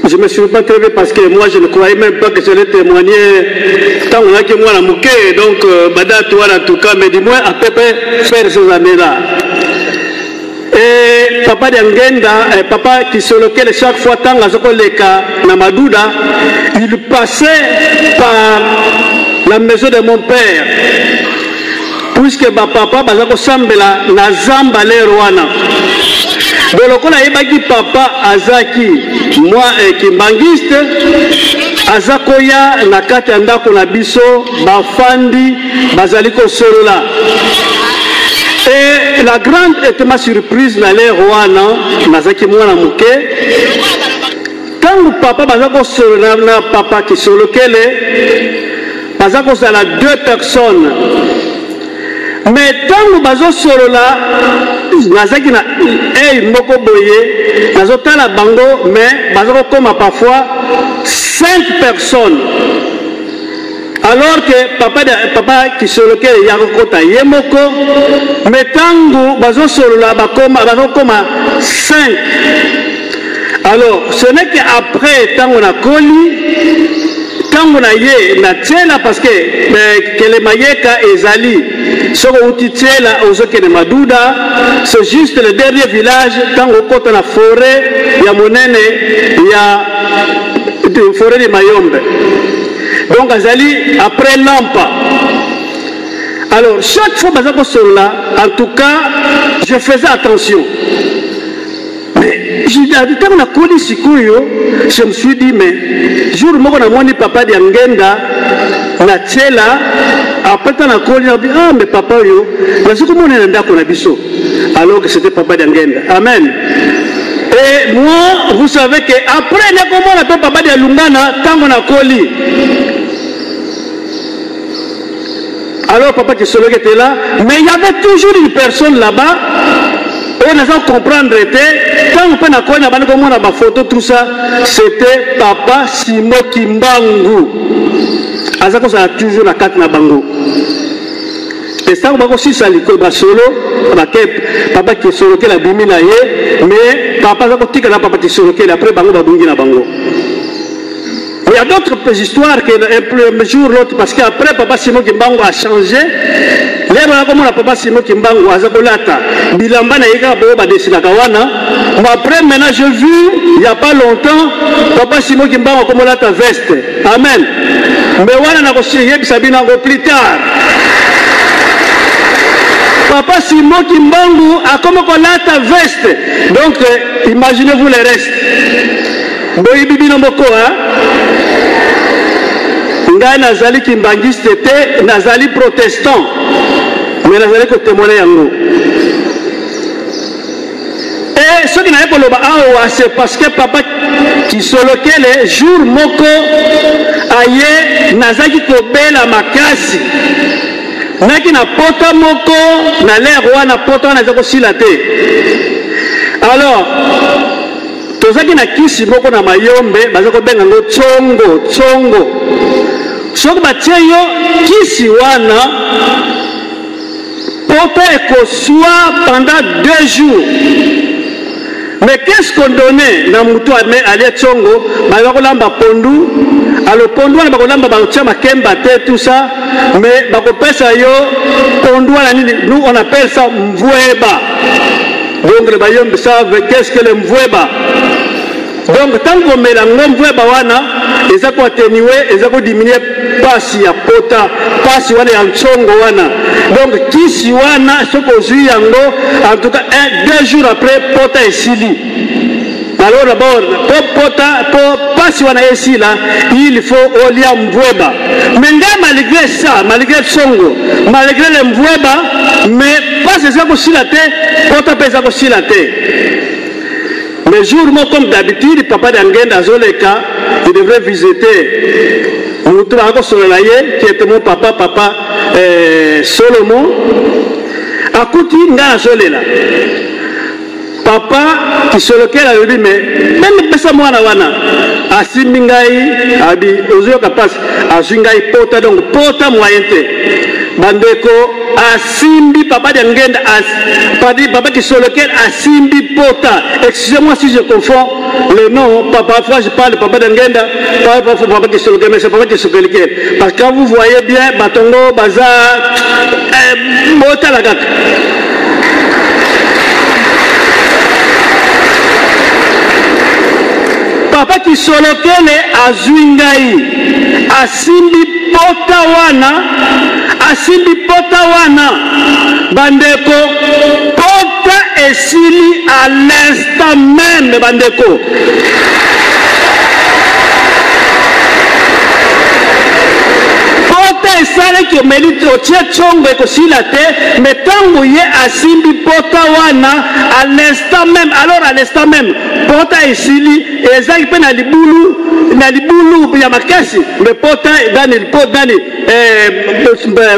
je ne me suis pas trouvé parce que moi je ne croyais même pas que j'allais témoigner tant on a que moi la mouquée, donc Badatou en tout cas, mais du moins à peu près faire ces années-là. Et Papa Diangenda, Papa Kisolokele, chaque fois tant Azokoleka Namadouda, il passait par la maison de mon père puisque papa baza kosambela na zamba lero wana bolokola yebaki papa azaki moi kimbangiste azakoya na kati ya ndako na biso bafandi bazali kosolola. Et la grande était ma surprise na lero wana nazaki mwana muke tangu papa baza kosolola na papa kisolokele baza kozala 2 personnes. Mais tant que bazo solola nazaki na moko boye nazotala bango mais bazo koma parfois 5 personnes alors que papa qui soloke ya kokota ye moko mais tango bazo solola bazo koma 5. Alors ce n'est qu'après tango na koli tango na ye na tela parce que kele mayeka ezali soko utitela ozokene maduda c'est juste le dernier village tango kota na forêt ya monene ya forêt de Mayombe donc azali après Lampa. Alors chaque fois baza ko solola en tout cas je faisais attention. Tant na koli sikuyo je me suis dit mais jour moko na moni papa di ngenda na tela après tant na koli ah mais papa yo parce que mon ndako na biso alors que c'était papa di ngenda. Amen. Et moi vous savez que après na comment on appelle papa di lungana tango na koli alors papa qui solo était là mais il y avait toujours une personne là-bas. On a comprendre quand on peut na ma photo tout ça c'était papa Simo Kimbangu azako ça toujours na carte na bango et ça on va aussi saliko ba solo papa qui solo que la bimi na ye mais papa azako tika na papa qui solo que après bango ba bungi na bango. Il y a d'autres histoires que un jour l'autre parce qu'après papa Simo Kimbangu a changé. Lero comme la papa Simo Kimbangu azakolata bilamba na yeka bo ba desina kawana mais après maintenant j'ai vu il y a pas longtemps papa Simo Kimbangu comme lata veste. Amen. Mais wana na ko sheye sabina ko plus tard papa Simo Kimbangu a comme ko lata veste donc imaginez-vous le reste boyi bibi no moko nga nazali kimbangiste te nazali protestant mais nazali ko témoigner yango et ce qui n'a pas loba awa c'est parce que papa qui soloke le jour moko aye nazaki ko bela makasi naki na pota moko na l'air wana pota wana zako sila te alors tozaki na kisi moko na Mayombe bazako benga ngo tsongo soki batie yo kisi wana pota ekoswa pendant 2 jours. Mais qu'est-ce qu'on donnait na mutu ali tsongo bazako lamba pondu alors pondu wana bako lamba bakotia makemba te tout ça mais bakopesa yo pondu wana nini nous on appelle ça mvweba donc le Mayombe savent qu'est-ce que le mvweba. Donc tant qu'on met la mvweba wana eza ko atténuer eza ko diminuer pasi ya pota pasi wana ya tsongo wana donc kisi wana soko zui yango en tout cas 2 jours après pota esili alors d'abord pour pasi wana esila il faut olia mvweba mais malgré ça malgré tsongo malgré le mvweba mais pasi eza ko sila te pota pesa ko sila te. Mais jour comme d'habitude papa d'Angenda Azoleka il devrait visiter qui était mon papa Solomon akuti nga Azolela papa qui solokela lui mais même pesa mwana wana asimbi ngai abi ozoyoka passe azingai pota donc pota moyen te bandeko asimbi papa d'Angenda papa qui solokel asimbi pota. Excusez-moi si je confonds le nom, parfois je parle de papa d'Angenda, parfois papa qui solokel, mais c'est papa qui solokel. Parce que quand vous voyez bien, Batongo, Bazar, Mota la gata. Papa qui solokel azwingai asimbi asimbi pota wana bandeko pota esili à l'instant même bandeko esale ki omelite otie chongo ekosila te mais tango ye asimbi pota wana à l'instant même alors à l'instant même pota esili ezaki pe na libulu ya makasi mais pota dani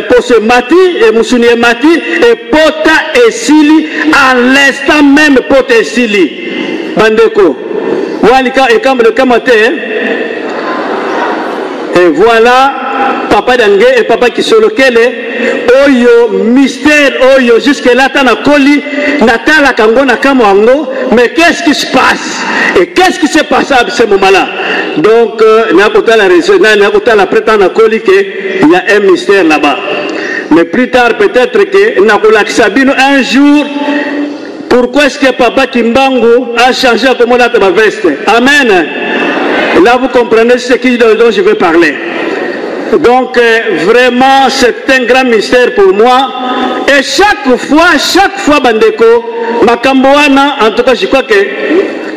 pose mati musuni mati et pota esili à l'instant même pota esili bandeko walika ekambo le kamate et voilà papa Dangue et papa Kisolokele oyo mystère oyo jusque là tana koli natala kango na kamongo mais qu'est-ce qui se passe et qu'est-ce qui s'est passé à ce moment-là donc nakota la raison nakota la prétendre koli que il y a un mystère là-bas mais plus tard peut-être que nakola kisabino un jour pourquoi est-ce que papa Kimbangu a changé comment la veste amen là vous comprenez ce dont je vais parler. Donc vraiment c'est un grand mystère pour moi et chaque fois bandeko makamboana en tout cas je crois que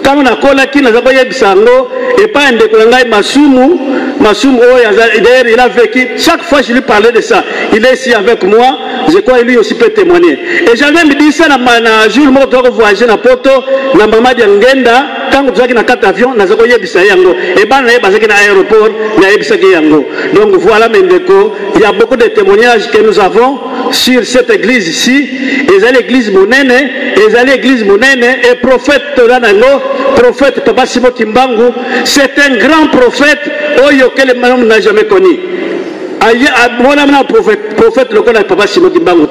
quand on a kola qui n'a pas yebsango et pas ndeko ngai masumu d'ailleurs il a vécu chaque fois je lui parlais de ça il est ici avec moi je crois lui aussi peut témoigner et j'avais me dit ça na jour mo to voyager na poto na mama dia ngenda tango tuzaki na carte avion na zako yebisa yango et bana yebasaki na aéroport na yebisaki yango donc voilà mendeko il y a beaucoup de témoignages que nous avons sur cette église ici et l'église monene et prophète Toranango prophète Papa Simon Kimbangu c'est un grand prophète oyo que le monde n'a jamais connu mon ami prophète le connaît Papa Simon Kimbangu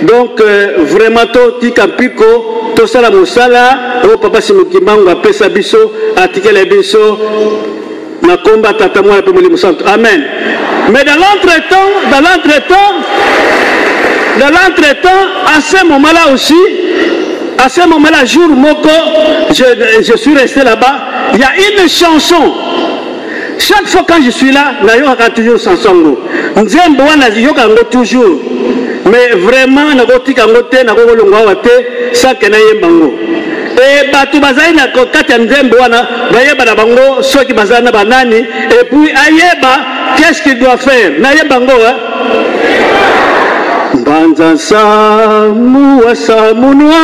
donc vraiment to tikampiko to sala musala o Papa Simon Kimbangu apesa biso atikele biso na komba tata mwana pe Molimo Santo amen mais dans l'entretemps à ce moment-là aussi à ce moment-là jour moko je suis resté là-bas il y a une chanson chaque fois quand je suis là nayoka toujours chanson nzembo wana yoka ngo toujours mais vraiment nakotika ngo te nakolongwa wa te sake na yembango et batu bazali na kati ya nzembo wana bayeba na bango soki bazali na banani et puis ayeba qu'est-ce qu'il doit faire na yembango Banza samu samunwa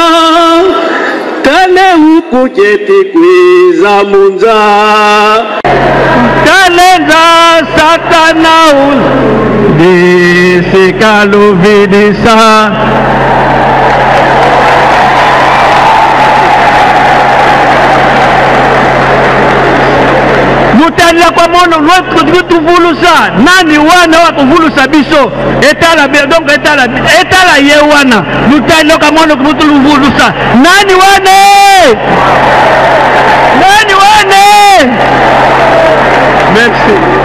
tale ukujeti kwiza munza talenda satana disikalo vidisa mutania kwa mono l'autre tuvulusa nani wana wa kuvulusa biso etala donc etala ye wana mutania kwa mono kuvulusa nani wane merci.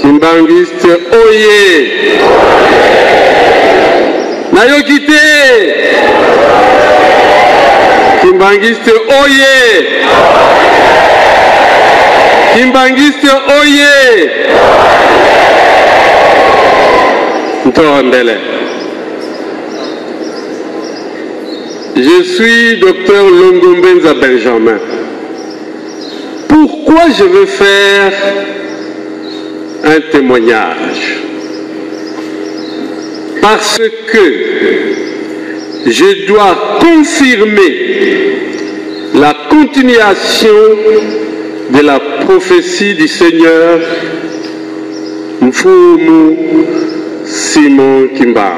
Kimbangiste oye! Nayokite. Kimbangiste oye. Kimbangiste oye. Ntondele. Je suis docteur Longombenza Benjamin. Pourquoi je veux faire un témoignage? Parce que je dois confirmer la continuation de la prophétie du Seigneur Mfumu Simon Kimba.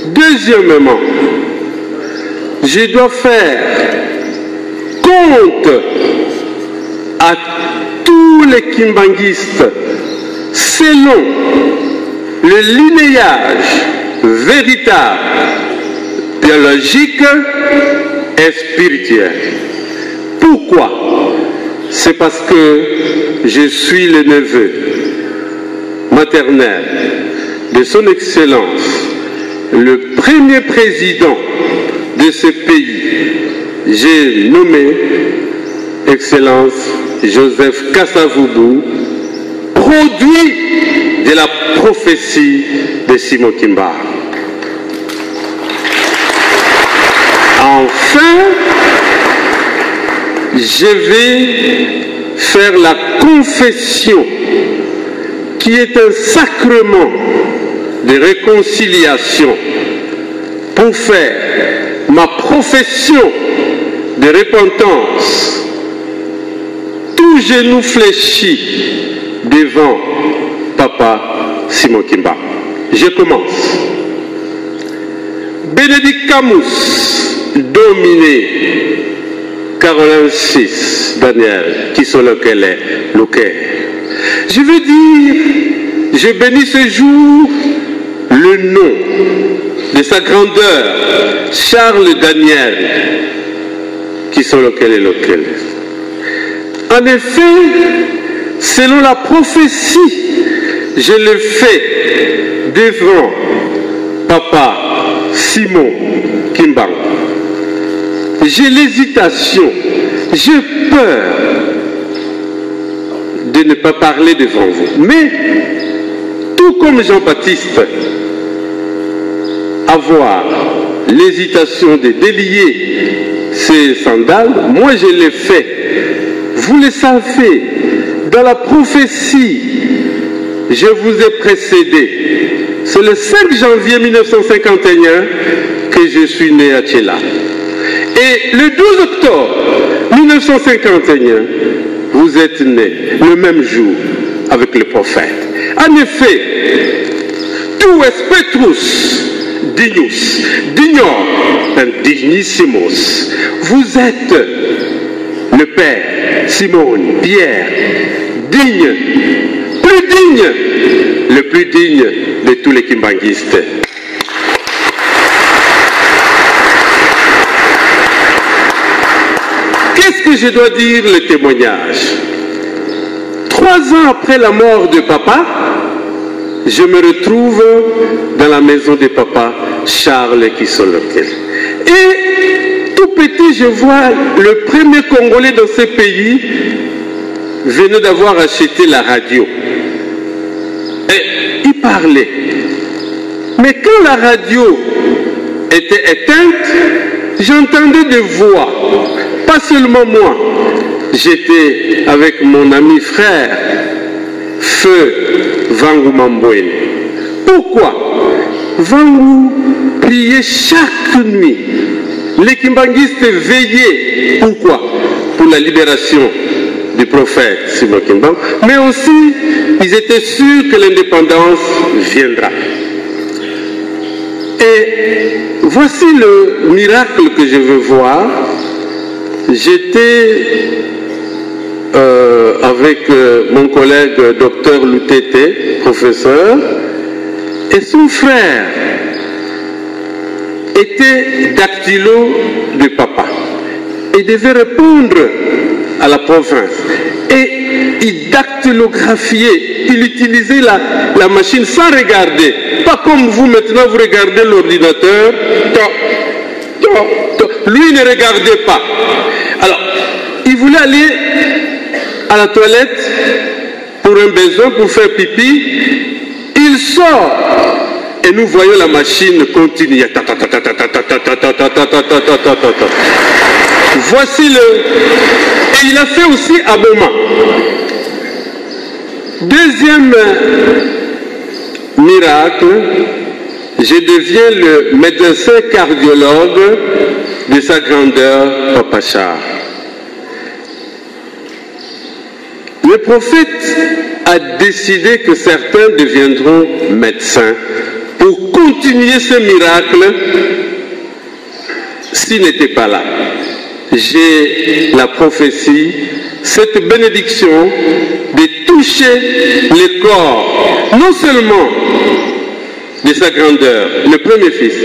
Deuxièmement, je dois faire compte à tous les kimbanguistes selon le linéage véritable, biologique et spirituel. Pourquoi? C'est parce que je suis le neveu maternel de son Excellence, le premier président de ce pays. J'ai nommé Excellence Joseph Kasavubu, produit de la prophétie de Simon Kimba. Enfin, je vais faire la confession qui est un sacrement de réconciliation pour faire ma profession de repentance, tout genou fléchi devant Papa Simon Kimba. Je commence. Bénédicte Camus, dominé, Caroline 6, Daniel, qui sont lequel est, lequel. Je veux dire, je bénis ce jour le nom de sa grandeur, Charles Daniel, qui sont lequel et lequel. En effet, selon la prophétie, je le fais devant Papa Simon Kimba. J'ai l'hésitation, j'ai peur de ne pas parler devant vous. Mais, tout comme Jean-Baptiste, avoir l'hésitation de délier ses sandales, moi je l'ai fait. Vous le savez, dans la prophétie, je vous ai précédé. C'est le 5 janvier 1951 que je suis né à Tchela. Et le 12 octobre 1951, vous êtes né le même jour avec le prophète. En effet, tu es Petrus, Dignus, Dignor, Dignissimus. Vous êtes le Père, Simon, Pierre, digne, plus digne, le plus digne de tous les kimbanguistes. Qu'est-ce que je dois dire le témoignage? 3 ans après la mort de papa, je me retrouve dans la maison de papa Charles Kisolokele. Et tout petit, je vois le premier Congolais dans ce pays venait d'avoir acheté la radio. Et il parlait. Mais quand la radio était éteinte, j'entendais des voix. Pas seulement moi. J'étais avec mon ami frère, Feu Vangu Mambouene. Pourquoi? Vangu priait chaque nuit. Les kimbanguistes veillaient. Pourquoi? Pour la libération du prophète Simon Kimba. Mais aussi, ils étaient sûrs que l'indépendance viendra. Et voici le miracle que je veux voir. J'étais avec mon collègue docteur Lutete, professeur, et son frère était dactylo de papa. Il devait répondre à la province. Et il dactylographier. Il utilisait la machine sans regarder. Pas comme vous maintenant, vous regardez l'ordinateur. Lui ne regardait pas. Alors, il voulait aller à la toilette pour un besoin, pour faire pipi. Il sort et nous voyons la machine continuer. Voici Et il a fait aussi à moment. Deuxième miracle, je deviens le médecin cardiologue de sa grandeur, Papa Char. Le prophète a décidé que certains deviendront médecins pour continuer ce miracle s'il n'était pas là. J'ai la prophétie, cette bénédiction de toucher le corps, non seulement de sa grandeur, le premier fils,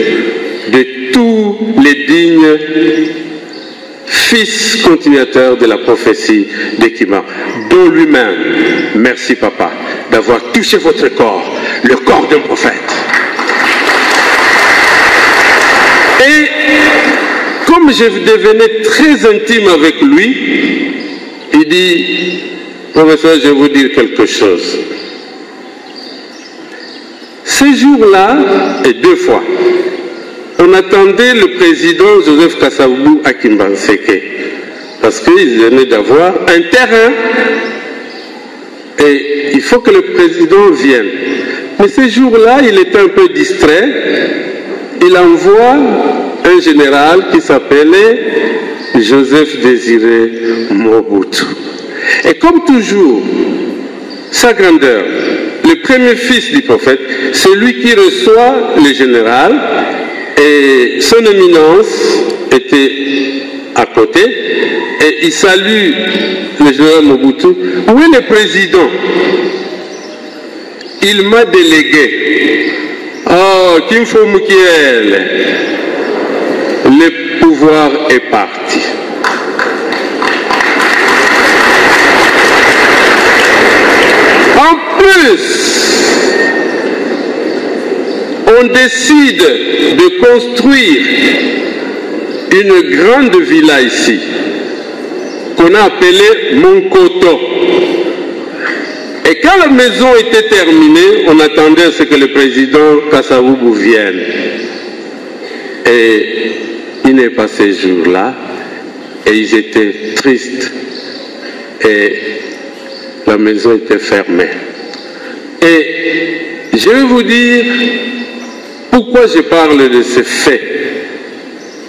de tous les dignes fils continuateurs de la prophétie d'Ekima, dont lui-même, merci papa, d'avoir touché votre corps, le corps d'un prophète. Et comme je devenais très intime avec lui, il dit, professeur, je vais vous dire quelque chose. Ce jour-là, et deux fois, on attendait le président Joseph Kasavubu à Kimbanseke, parce qu'il venait d'avoir un terrain, et il faut que le président vienne. Mais ce jour-là, il était un peu distrait, il envoie un général qui s'appelait Joseph Désiré Mobutu. Et comme toujours, sa grandeur, le premier fils du prophète, c'est lui qui reçoit le général, et son éminence était à côté, et il salue le général Mobutu. Où est le président? Il m'a délégué. Oh, Kimfo Mukiel, le pouvoir est parti. En plus, on décide de construire une grande villa ici, qu'on a appelée Monkoto. Et quand la maison était terminée, on attendait à ce que le président Kasavubu vienne. Et il n'est pas ce jour-là, et ils étaient tristes, et la maison était fermée. Et je vais vous dire pourquoi je parle de ce fait.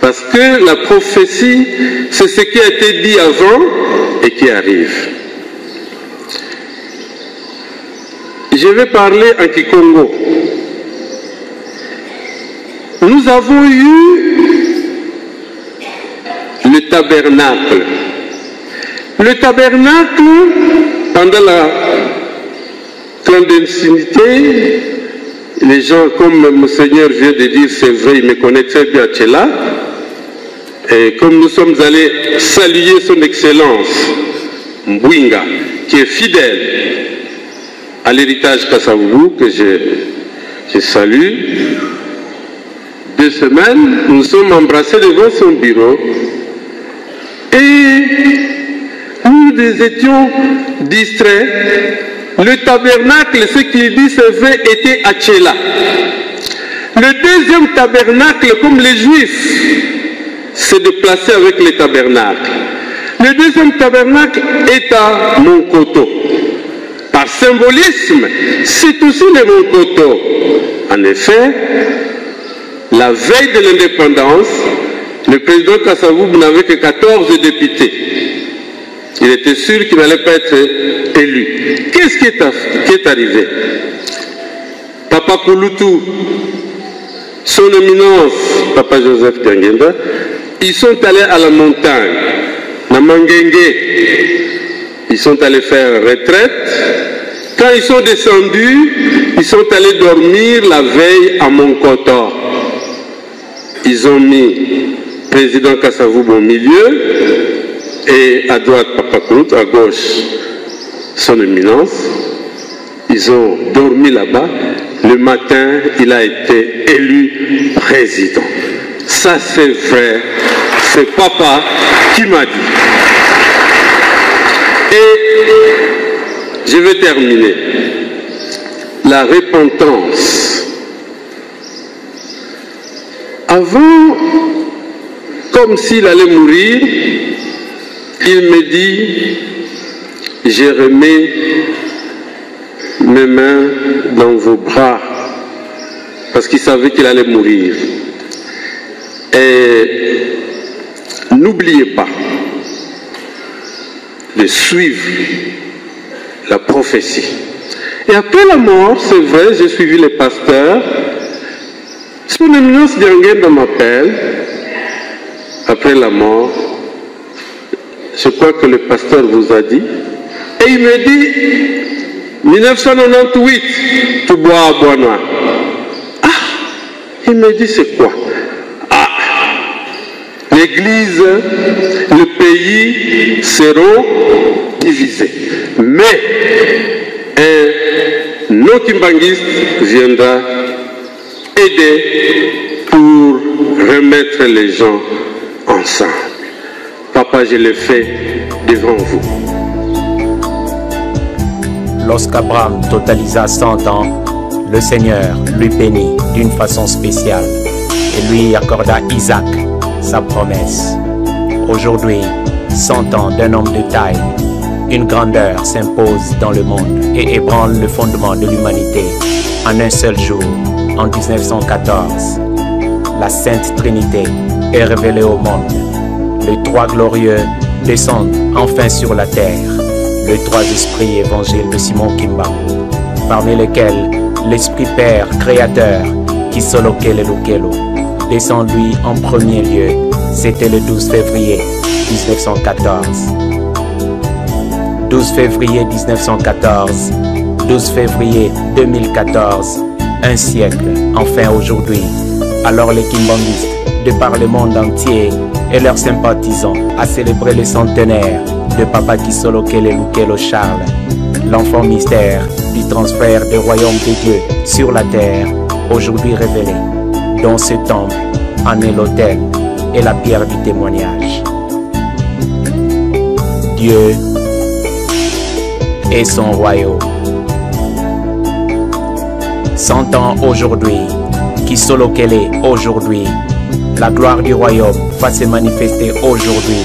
Parce que la prophétie, c'est ce qui a été dit avant et qui arrive. Je vais parler en Kikongo. Nous avons eu le tabernacle. Le tabernacle, pendant la clandestinité, les gens, comme Monseigneur vient de dire, c'est vrai, il me connaît très bien Tchela. Et comme nous sommes allés saluer son Excellence, Mbwinga, qui est fidèle à l'héritage Kasavubu, que je salue, 2 semaines, nous sommes embrassés devant son bureau et nous étions distraits. Le tabernacle, ce qu'il dit, c'est vrai, était à Tchela. Le deuxième tabernacle, comme les Juifs, c'est de placer avec les tabernacles. Le deuxième tabernacle est à Monkoto. Par symbolisme, c'est aussi le Monkoto. En effet, la veille de l'indépendance, le président Kasavubu n'avait que 14 députés. Il était sûr qu'il n'allait pas être élu. Qu'est-ce qui est arrivé? Papa Kouloutou, son éminence, Papa Joseph Kangenda, ils sont allés à la montagne, à Mangenge. Ils sont allés faire retraite. Quand ils sont descendus, ils sont allés dormir la veille à Monkoto. Ils ont mis président Kasavubu au milieu et à droite Papa Kouloutou, à gauche son éminence. Ils ont dormi là-bas. Le matin, il a été élu président. Ça, c'est vrai. C'est papa qui m'a dit. Et je vais terminer. La repentance. Avant, comme s'il allait mourir, il me dit, j'ai remis mes mains dans vos bras, parce qu'il savait qu'il allait mourir. Et n'oubliez pas de suivre la prophétie. Et après la mort, c'est vrai, j'ai suivi les pasteurs. Son éminence Diangenda m'appelle, après la mort, je crois que le pasteur vous a dit, et il me dit, 1998, tu bois à Bois-Noir. Ah, il me dit, c'est quoi? Ah, l'église, le pays seront divisés. Mais un non-kimbanguiste viendra aider pour remettre les gens ensemble. Papa, je le fais devant vous. Lorsqu'Abraham totalisa 100 ans, le Seigneur lui bénit d'une façon spéciale et lui accorda Isaac, sa promesse. Aujourd'hui, 100 ans d'un homme de taille, une grandeur s'impose dans le monde et ébranle le fondement de l'humanité. En un seul jour, en 1914, la Sainte Trinité est révélée au monde. Les trois glorieux descendent enfin sur la terre. Les trois esprits évangiles de Simon Kimbangu, parmi lesquels l'Esprit Père créateur, Kisolokele Lukelo, descend lui en premier lieu. C'était le 12 février 1914. 12 février 1914, 12 février 2014, un siècle, enfin aujourd'hui. Alors les Kimbanguistes, de par le monde entier, et leurs sympathisants, a célébré le centenaire de Papa Kisolokele Lukelo Charles, l'enfant mystère du transfert du royaume de Dieu sur la terre, aujourd'hui révélé. Dans ce temple en est l'autel et la pierre du témoignage. Dieu et son royaume. 100 ans aujourd'hui, Kisolokele aujourd'hui, la gloire du royaume va se manifester aujourd'hui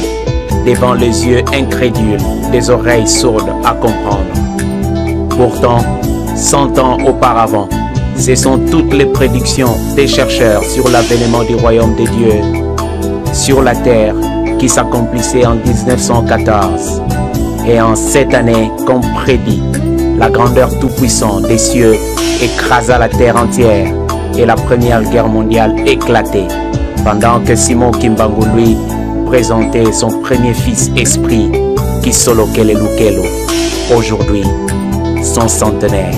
devant les yeux incrédules, des oreilles sourdes à comprendre. Pourtant, 100 ans auparavant, ce sont toutes les prédictions des chercheurs sur l'avènement du royaume de Dieu sur la terre qui s'accomplissait en 1914. Et en cette année, comme prédit, la grandeur tout-puissante des cieux écrasa la terre entière et la première guerre mondiale éclatait, pendant que Simon Kimbangu, lui, présentait son premier fils esprit, Kisolokele Lukelo, aujourd'hui son centenaire.